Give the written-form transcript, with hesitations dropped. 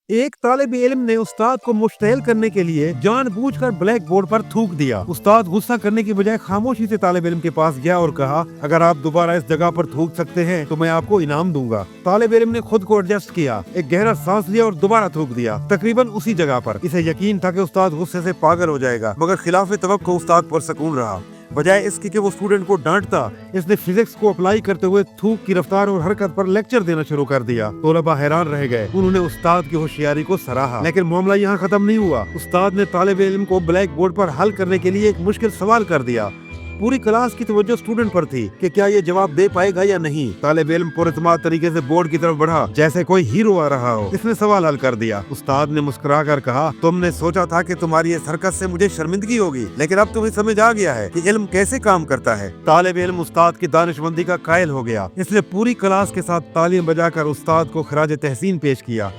ایک طالب علم نے استاد کو مشتعل کرنے کے لیے जानबूझकर ब्लैक बोर्ड पर थूक दिया। उस्ताद गुस्सा करने की बजाय खामोशी से तालिब इल्म के पास गया और कहा, अगर आप दोबारा इस जगह पर थूक सकते हैं तो मैं आपको इनाम दूंगा। तालिब इल्म ने खुद को एडजस्ट किया, एक गहरा सांस लिया और दोबारा थूक दिया, तकरीबन उसी जगह पर। इसे यकीन था कि उस्ताद गुस्से से पागल हो जाएगा, मगर खिलाफ तवक्को उस्ताद पुरसकून रहा। बजाय इसके कि वो स्टूडेंट को डांटता, इसने फिजिक्स को अप्लाई करते हुए थूक की रफ्तार और हरकत पर लेक्चर देना शुरू कर दिया। तोलबा हैरान रह गए, उन्होंने उस्ताद की होशियारी को सराहा। लेकिन मामला यहाँ खत्म नहीं हुआ। उस्ताद ने तालिब इल्म को ब्लैक बोर्ड पर हल करने के लिए एक मुश्किल सवाल कर दिया। पूरी क्लास की तवज्जो स्टूडेंट पर थी कि क्या ये जवाब दे पाएगा या नहीं। तालिब इल्म पुरइत्माद तरीके से बोर्ड की तरफ बढ़ा, जैसे कोई हीरो आ रहा हो। इसने सवाल हल कर दिया। उस्ताद ने मुस्कुराकर कहा, तुमने सोचा था कि तुम्हारी ये हरकत से मुझे शर्मिंदगी होगी, लेकिन अब तुम्हें समझ आ गया है कि इल्म कैसे काम करता है। तालिब इल्म उस्ताद की दानिशमंदी का कायल हो गया। इसने पूरी क्लास के साथ तालियां बजाकर उस्ताद को खराज तहसीन पेश किया।